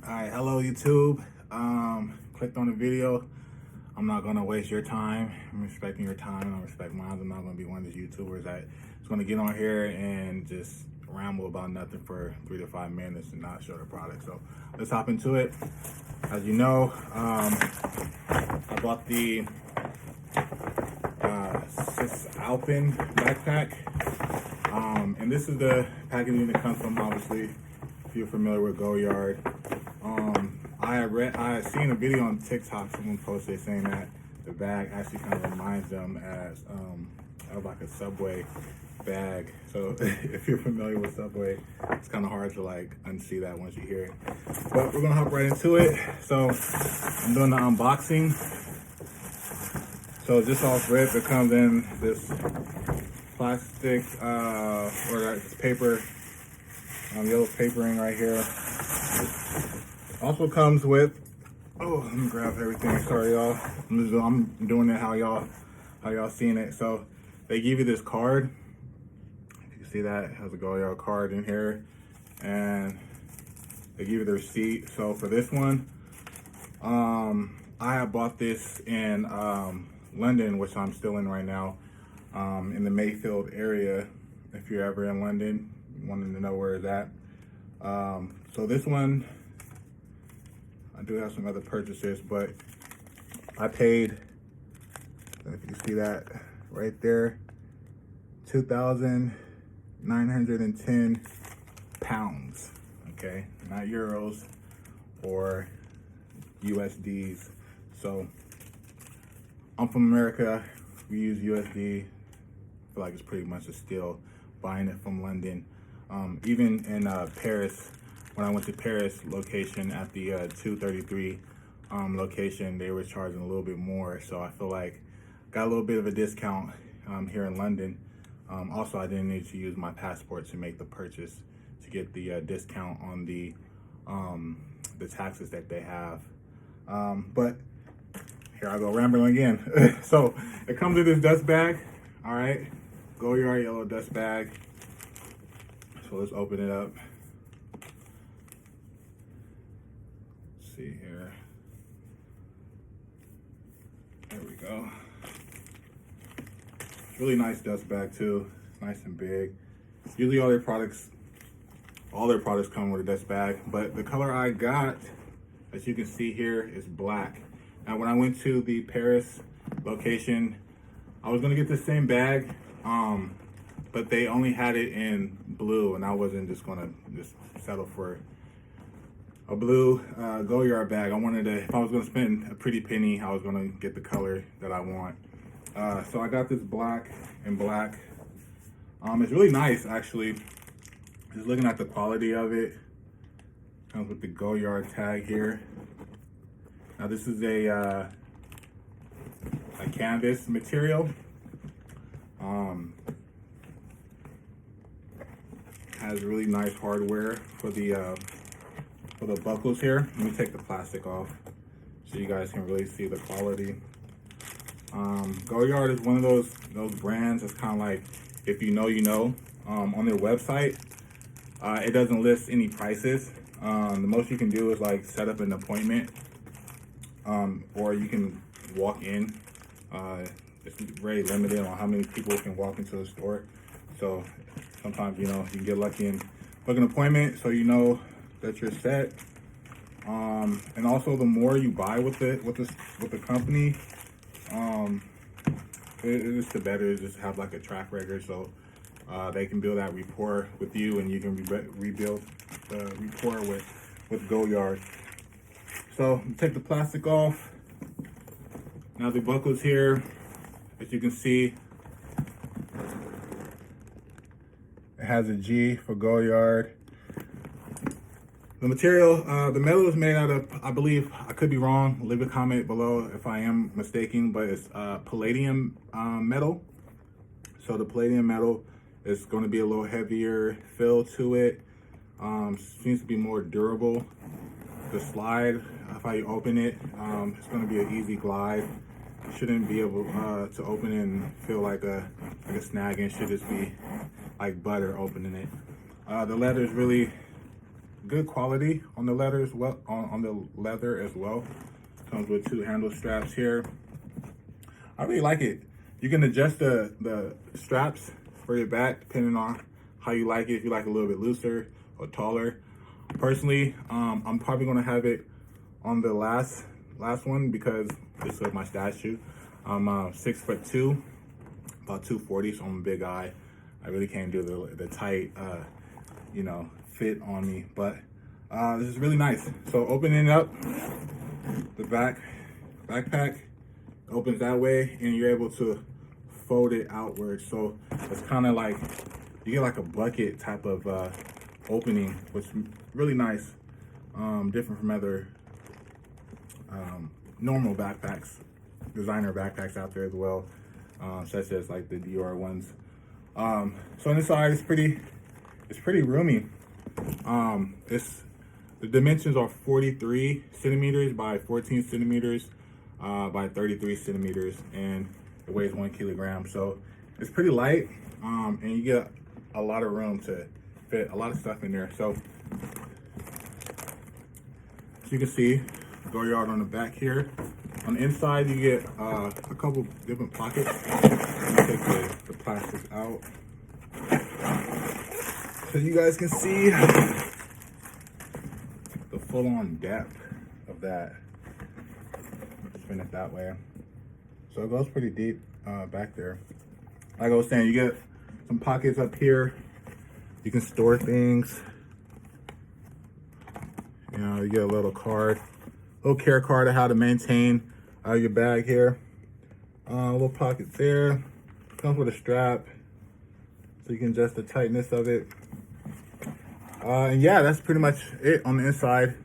Alright, hello YouTube. Clicked on the video. I'm not gonna waste your time. I'm respecting your time. I respect mine. I'm not gonna be one of these YouTubers that is gonna get on here and just ramble about nothing for 3 to 5 minutes and not show the product. So let's hop into it. As you know, I bought the Cisalpin backpack. And this is the packaging that comes from, obviously, if you're familiar with Goyard. I had seen a video on TikTok, someone posted saying that the bag actually kind of reminds them of like a Subway bag. So if you're familiar with Subway, it's kind of hard to like unsee that once you hear it. But we're gonna hop right into it. So I'm doing the unboxing. So just off rip, it comes in this plastic or this paper, yellow papering right here. Also comes with, let me grab everything. Sorry y'all, I'm doing it how y'all seeing it. So they give you this card. If you see that, it has a Goyard card in here, and they give you the receipt. So for this one, I have bought this in London, which I'm still in right now, in the Mayfield area. If you're ever in London, wanting to know where it's at. So this one, I do have some other purchases, but I paid, if you see that right there, 2,910 pounds, okay? Not euros or USDs. So I'm from America, we use USD. I feel like it's pretty much a steal buying it from London. Even in Paris, when I went to Paris location at the 233 location, they were charging a little bit more. So I feel like got a little bit of a discount here in London. Also, I didn't need to use my passport to make the purchase to get the discount on the taxes that they have. But here I go rambling again. So it comes in this dust bag. All right, Goyard yellow dust bag. So let's open it up. Let's see here. There we go. It's really nice dust bag too. It's nice and big. Usually all their products come with a dust bag, but the color I got, as you can see here, is black. Now when I went to the Paris location, I was gonna get the same bag, but they only had it in blue, and I wasn't just gonna settle for a blue Goyard bag. I wanted to, if I was gonna spend a pretty penny, I was gonna get the color that I want. So I got this black and black. It's really nice, actually. Just looking at the quality of it. Comes with the Goyard tag here. Now this is a canvas material. Has really nice hardware for the buckles here. Let me take the plastic off so you guys can really see the quality. Goyard is one of those brands that's kind of like, if you know, you know. On their website, it doesn't list any prices. The most you can do is like set up an appointment, or you can walk in. It's very limited on how many people can walk into the store. So sometimes, you can get lucky and book an appointment so you know that you're set. And also the more you buy with the company, it's the better. It's just have like a track record, so they can build that rapport with you, and you can rebuild the rapport with Goyard. So take the plastic off. Now the buckles here, as you can see, it has a G for Goyard. The material, the metal is made out of, I believe, I could be wrong, leave a comment below if I am mistaken, but it's palladium metal. So the palladium metal is going to be a little heavier feel to it. Seems to be more durable. The slide, if I open it, it's going to be an easy glide. You shouldn't be able to open it and feel like a snag, and it should just be like butter opening it. The leather is really good quality on the leather as well. On the leather as well. Comes with 2 handle straps here. I really like it. You can adjust the straps for your back depending on how you like it. If you like it a little bit looser or taller. Personally, I'm probably gonna have it on the last one because this is my stash shoe. I'm 6'2", about 240, so I'm a big guy. I really can't do the tight, you know, fit on me, but this is really nice. So opening up the backpack opens that way, and you're able to fold it outward. So it's kind of like you get like a bucket type of opening, which is really nice. Different from other normal backpacks, designer backpacks out there as well, such as like the Goyard ones. So on the side, it's pretty roomy. The dimensions are 43 centimeters by 14 centimeters by 33 centimeters, and it weighs 1 kilogram. So it's pretty light, and you get a lot of room to fit a lot of stuff in there. So as you can see, Goyard on the back here. On the inside, you get a couple different pockets. Take the plastic out so you guys can see the full-on depth of that. Spin it that way. So it goes pretty deep back there. Like I was saying, you get some pockets up here. You can store things. You know, you get a little care card of how to maintain your bag here. A little pocket there. Comes with a strap, so you can adjust the tightness of it. And yeah, that's pretty much it on the inside.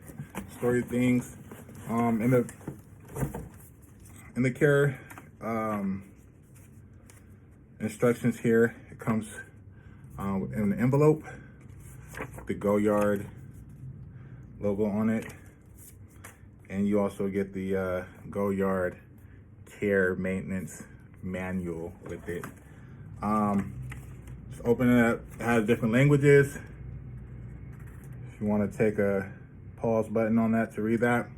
Store your things. In the care instructions here, it comes in an envelope, the Goyard logo on it, and you also get the Goyard care maintenance manual with it. Just open it up. It has different languages. If you want to take a pause button on that to read that.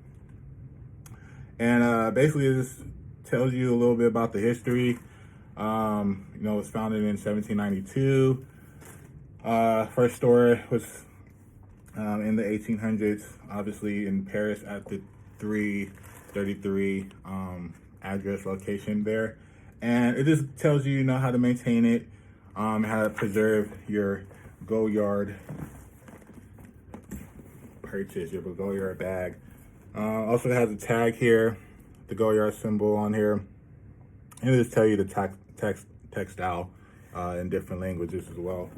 And basically it just tells you a little bit about the history. You know, it was founded in 1792. First store was in the 1800s, obviously in Paris at the 333 address location there. And it just tells you, you know, how to maintain it, how to preserve your Goyard purchase, your Goyard bag. Also has a tag here, the Goyard symbol on here. And it just tell you the textile in different languages as well.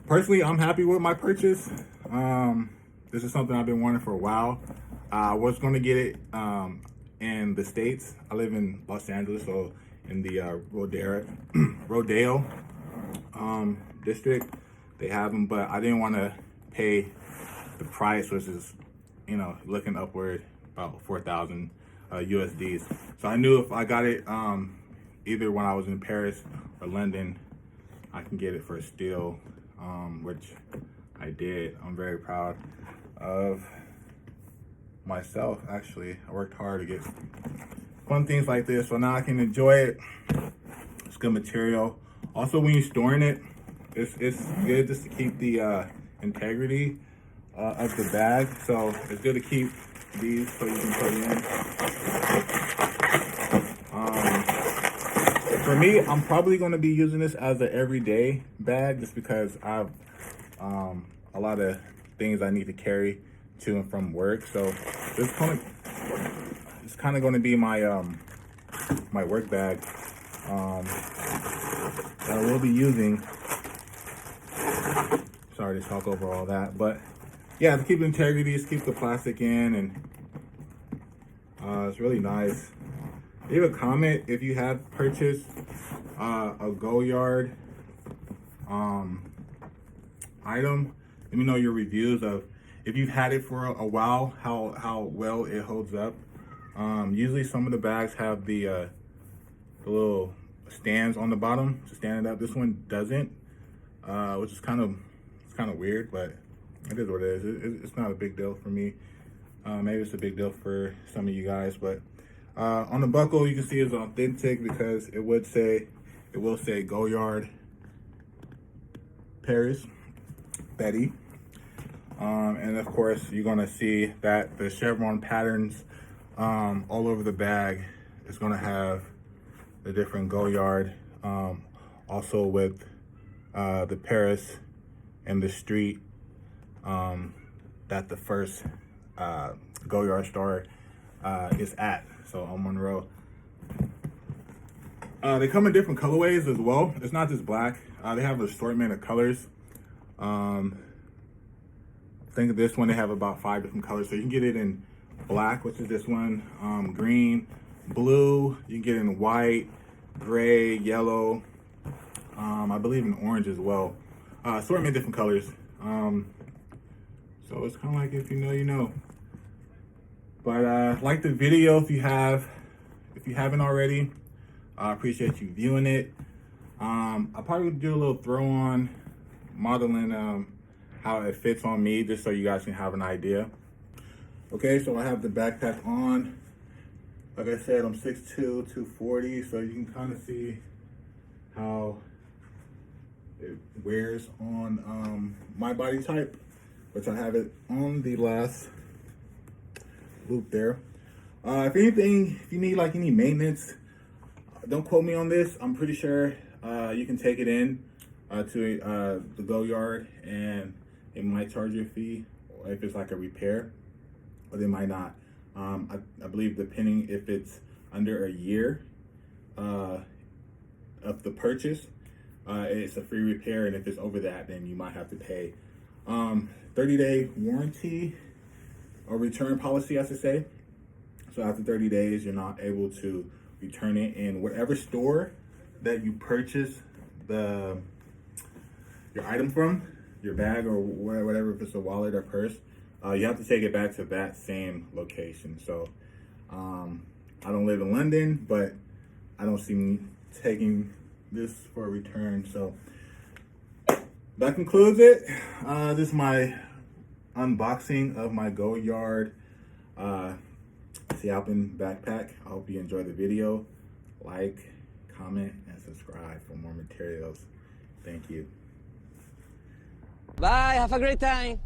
Personally, I'm happy with my purchase. This is something I've been wanting for a while. I was going to get it in the States. I live in Los Angeles, so in the Rodeo district. They have them, but I didn't want to pay the price, which is, you know, looking upward about 4,000 USDs. So I knew if I got it either when I was in Paris or London, I can get it for a steal, which I did. I'm very proud of myself, actually. I worked hard to get fun things like this, so now I can enjoy it. It's good material. Also, when you're storing it, it's good just to keep the integrity of the bag. So it's good to keep these so you can put in. For me, I'm probably going to be using this as an everyday bag just because I have a lot of things I need to carry to and from work. So it's kind of going to be my my work bag that I will be using. Sorry to talk over all that, but yeah, to keep integrity, to keep the plastic in, and it's really nice. Leave a comment if you have purchased a Goyard item. Let me know your reviews of if you've had it for a while, how well it holds up. Usually some of the bags have the little stands on the bottom to stand it up. This one doesn't, which is kind of weird, but it is what it is. It's not a big deal for me. Maybe it's a big deal for some of you guys, but on the buckle, you can see it's authentic because it will say Goyard Paris Betty. And of course, you're gonna see that the chevron patterns all over the bag is gonna have the different Goyard, also with the Paris and the street that the first Goyard store is at. So on Monroe. They come in different colorways as well. It's not just black. They have an assortment of colors. I think of this one, they have about 5 different colors. So you can get it in black, which is this one, green, blue, you can get it in white, gray, yellow, I believe in orange as well. Assortment of different colors. So it's kind of like if you know, you know. But like the video if you haven't already. I appreciate you viewing it. I'll probably do a little throw on modeling how it fits on me, just so you guys can have an idea. Okay, so I have the backpack on. Like I said, I'm 6'2", 240, so you can kind of see how it wears on my body type, which I have it on the last loop there. If anything, if you need like any maintenance, don't quote me on this. I'm pretty sure you can take it in to the Goyard and it might charge you a fee if it's like a repair, or they might not. I believe depending if it's under a year of the purchase, it's a free repair, and if it's over that, then you might have to pay. 30-day warranty or return policy, I should say. So after 30 days, you're not able to return it in whatever store that you purchase your item from, your bag or whatever, if it's a wallet or purse. You have to take it back to that same location. So I don't live in London, but I don't see me taking this for a return. So that concludes it. This is my unboxing of my Goyard Cisalpin backpack. I hope you enjoyed the video. Like, comment, and subscribe for more materials. Thank you. Bye, have a great time.